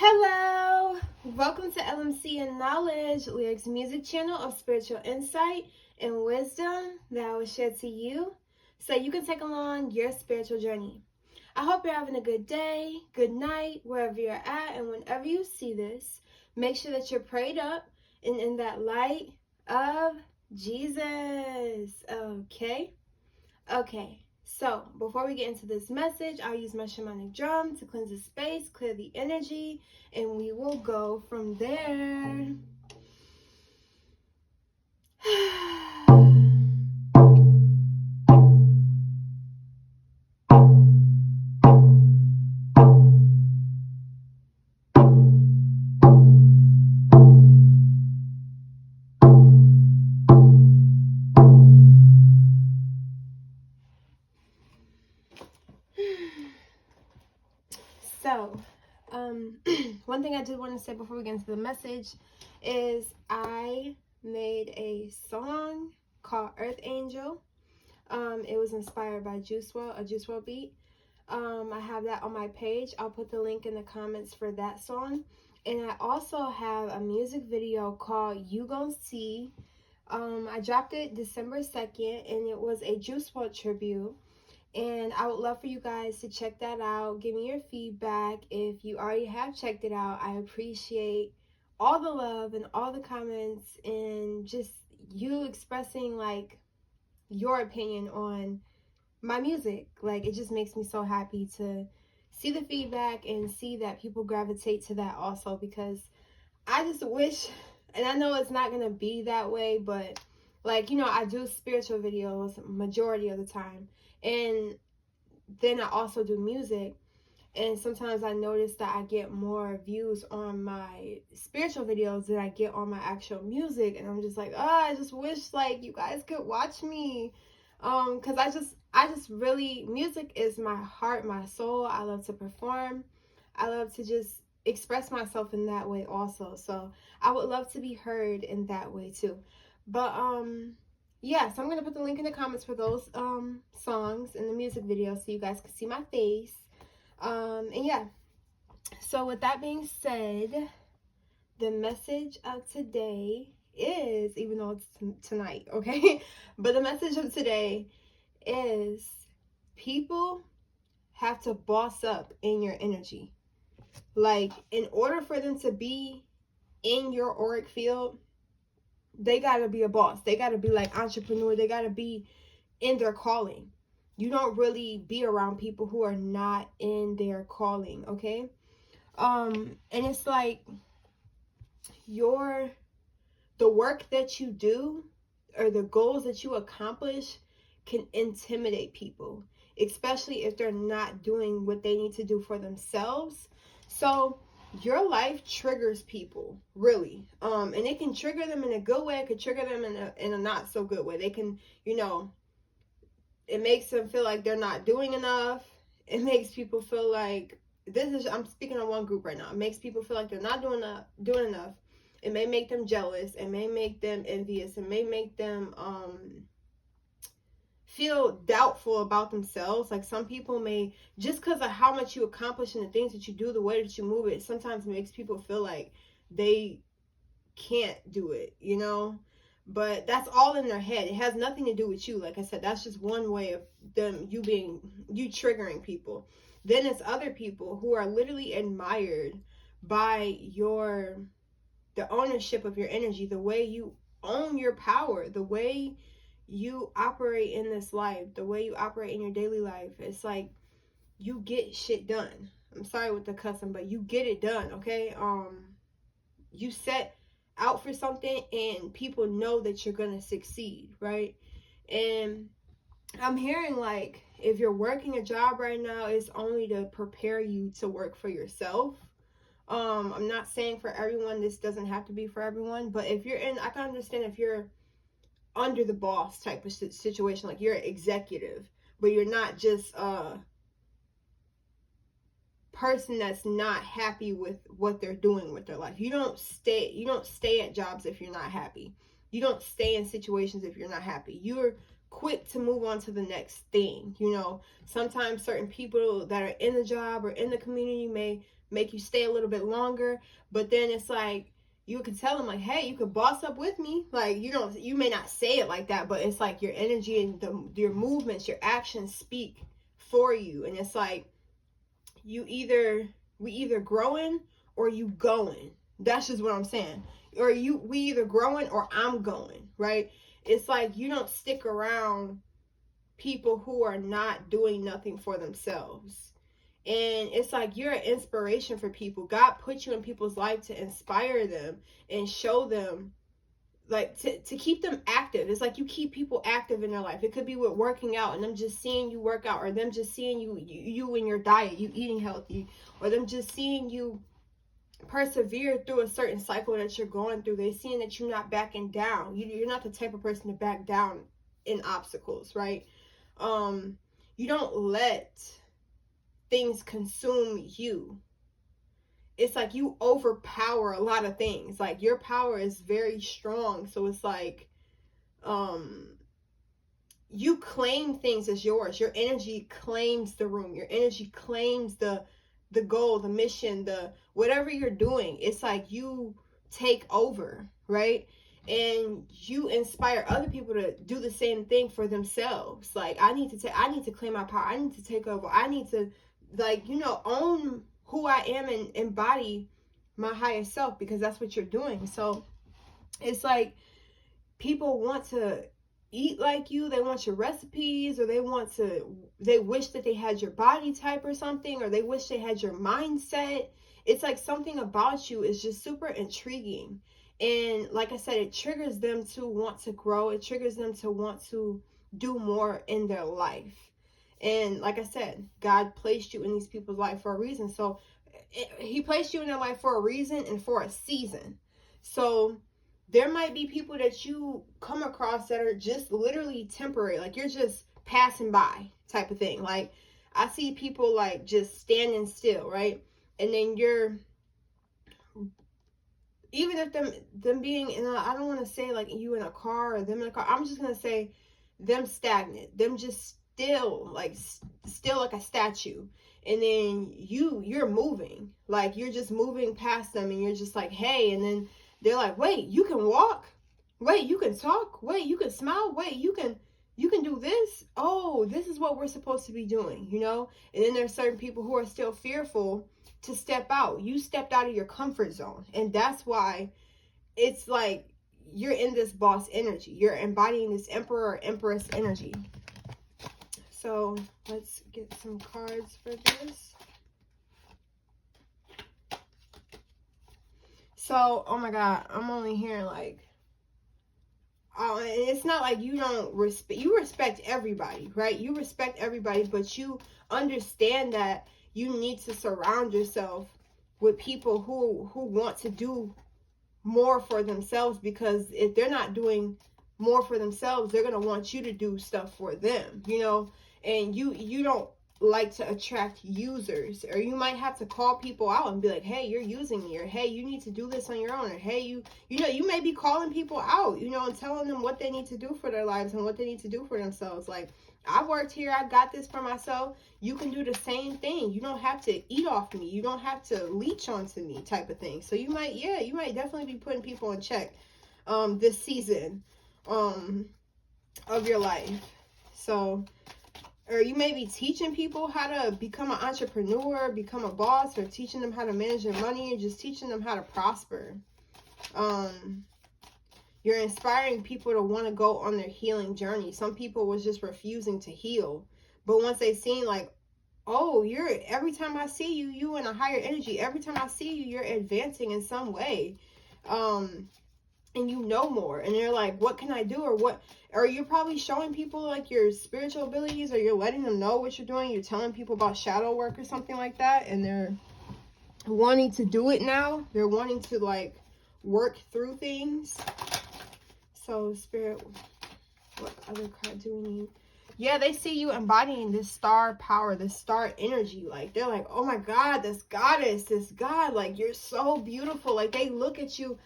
Hello! Welcome to LMC and Knowledge, Lyrics Music Channel of spiritual insight and wisdom that I will share to you so you can take along your spiritual journey. I hope you're having a good day, good night, wherever you're at, and whenever you see this, make sure that you're prayed up and in that light of Jesus. Okay? Okay. So, before we get into this message, I'll use my shamanic drum to cleanse the space, clear the energy, and we will go from there. So, one thing I did want to say before we get into the message is I made a song called Earth Angel. It was inspired by Juice WRLD, a Juice WRLD beat. I have that on my page. I'll put the link in the comments for that song. And I also have a music video called You Gon' See. I dropped it December 2nd, and it was a Juice WRLD tribute. And I would love for you guys to check that out. Give me your feedback. If you already have checked it out, I appreciate all the love and all the comments and just you expressing like your opinion on my music. Like, it just makes me so happy to see the feedback and see that people gravitate to that also, because I just wish, and I know it's not gonna be that way, but like, you know, I do spiritual videos majority of the time, and then I also do music, and sometimes I notice that I get more views on my spiritual videos than I get on my actual music, and I'm just like, oh, I just wish like you guys could watch me, because I just really, music is my heart, my soul. I love to perform. I love to just express myself in that way also. So I would love to be heard in that way too. But yeah, so I'm gonna put the link in the comments for those songs and the music video so you guys can see my face. And yeah, so with that being said, the message of today is, even though it's tonight, okay, but the message of today is people have to boss up in your energy. Like, in order for them to be in your auric field, they got to be a boss. They got to be like entrepreneur. They got to be in their calling. You don't really be around people who are not in their calling, okay? And it's like the work that you do or the goals that you accomplish can intimidate people, especially if they're not doing what they need to do for themselves. So your life triggers people, really, and it can trigger them in a good way. It could trigger them in a not so good way. They can, you know, it makes them feel like they're not doing enough. It makes people feel like, I'm speaking on one group right now. It makes people feel like they're not doing enough. It may make them jealous. It may make them envious. It may make them feel doubtful about themselves. Like, some people may, just because of how much you accomplish and the things that you do, the way that you move it, sometimes makes people feel like they can't do it, you know? But that's all in their head. It has nothing to do with you. Like I said, that's just one way of you triggering people. Then it's other people who are literally admired by the ownership of your energy, the way you own your power, the way you operate in this life, the way you operate in your daily life. It's like you get shit done. I'm sorry with the cussing, but you get it done, okay? You set out for something and people know that you're gonna succeed, right? And I'm hearing like, if you're working a job right now, it's only to prepare you to work for yourself. I'm not saying for everyone, this doesn't have to be for everyone, but if you're in, I can understand if you're under the boss type of situation, like you're an executive, but you're not just a person that's not happy with what they're doing with their life. You don't stay at jobs if you're not happy. You don't stay in situations if you're not happy. You're quick to move on to the next thing. You know, sometimes certain people that are in the job or in the community may make you stay a little bit longer. But then it's like, you could tell them like, hey, you could boss up with me. Like, you may not say it like that, but it's like your energy and your movements, your actions speak for you. And it's like, we either growing or you going. That's just what I'm saying. Or we either growing or I'm going, right? It's like, you don't stick around people who are not doing nothing for themselves. And it's like, you're an inspiration for people. God put you in people's life to inspire them and show them, like, to keep them active. It's like you keep people active in their life. It could be with working out and them just seeing you work out, or them just seeing you in your diet, you eating healthy, or them just seeing you persevere through a certain cycle that you're going through. They seeing that you're not backing down. You're not the type of person to back down in obstacles, right? You don't let things consume you. It's like you overpower a lot of things. Like, your power is very strong. So it's like, you claim things as yours. Your energy claims the room. Your energy claims the goal, the mission, the whatever you're doing. It's like you take over, right? And you inspire other people to do the same thing for themselves. Like, I need to claim my power. I need to take over. I need to, like, own who I am and embody my highest self, because that's what you're doing. So it's like, people want to eat like you. They want your recipes, or they wish that they had your body type or something, or they wish they had your mindset. It's like, something about you is just super intriguing. And like I said, it triggers them to want to grow. It triggers them to want to do more in their life. And like I said, God placed you in these people's life for a reason. So he placed you in their life for a reason and for a season. So there might be people that you come across that are just literally temporary. Like, you're just passing by type of thing. Like, I see people like just standing still, right? And then even if them being in I don't want to say like you in a car or them in a car. I'm just going to say them stagnant. Them just still like a statue. And then you're moving. Like, you're just moving past them, and you're just like, hey. And then they're like, wait, you can walk? Wait, you can talk? Wait, you can smile? Wait, you can do this? Oh, this is what we're supposed to be doing, And then there's certain people who are still fearful to step out. You stepped out of your comfort zone. And that's why it's like, you're in this boss energy. You're embodying this emperor or empress energy. So let's get some cards for this. So, oh my God, I'm only hearing like, oh, and it's not like you don't respect everybody, right? You respect everybody, but you understand that you need to surround yourself with people who want to do more for themselves, because if they're not doing more for themselves, they're going to want you to do stuff for them, and you don't like to attract users, or you might have to call people out and be like, hey, you're using me, or hey, you need to do this on your own, or hey, you may be calling people out, and telling them what they need to do for their lives and what they need to do for themselves. Like, I worked here, I got this for myself. You can do the same thing. You don't have to eat off me. You don't have to leech onto me, type of thing. So you might definitely be putting people in check this season of your life. So, or you may be teaching people how to become an entrepreneur, become a boss, or teaching them how to manage their money, or just teaching them how to prosper. You're inspiring people to want to go on their healing journey. Some people was just refusing to heal. But once they seen like, oh, every time I see you, you in a higher energy. Every time I see you, you're advancing in some way. And you know more. And they're like, what can I do? Or what? Or you're probably showing people like your spiritual abilities, or you're letting them know what you're doing. You're telling people about shadow work or something like that. And they're wanting to do it now. They're wanting to like work through things. So Spirit, what other card do we need? Yeah, they see you embodying this star power, this star energy. Like, they're like, oh my God, this goddess, this God, like, you're so beautiful. Like, they look at you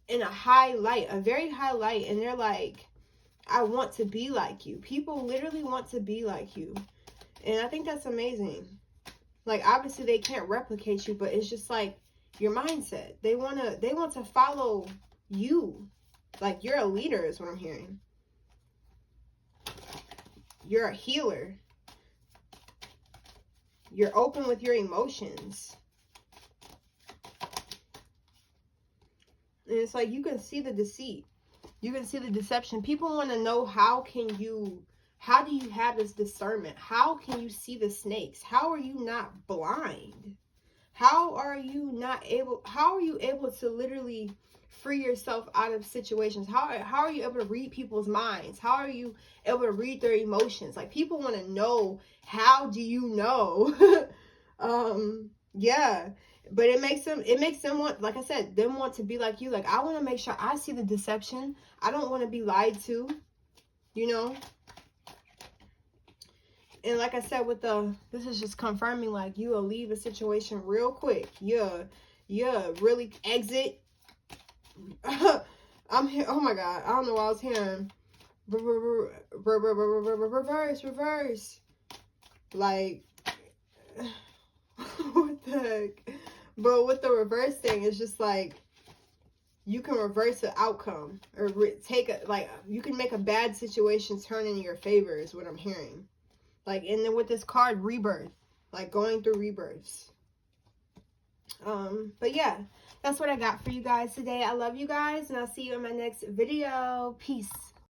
in a high light, a very high light, and they're like, I want to be like you. People literally want to be like you. And I think that's amazing. Like, obviously they can't replicate you, but it's just like your mindset. They want to follow you. Like, you're a leader is what I'm hearing. You're a healer. You're open with your emotions. And it's like you can see the deceit. You can see the deception. People want to know, how do you have this discernment? How can you see the snakes? How are you not blind? How are you able to literally free yourself out of situations? How are you able to read people's minds? How are you able to read their emotions? Like, people want to know, how do you know? Yeah. But it makes them want, like I said, them want to be like you. Like, I want to make sure I see the deception. I don't want to be lied to, you know? And like I said, this is just confirming, like, you will leave a situation real quick. Yeah, really exit. I'm here. Oh my God. I don't know what I was hearing. Reverse. Like, what the heck? But with the reverse thing, it's just like, you can reverse the outcome, or you can make a bad situation turn in your favor, is what I'm hearing. Like, and then with this card, rebirth, like going through rebirths. But yeah, that's what I got for you guys today. I love you guys, and I'll see you in my next video. Peace.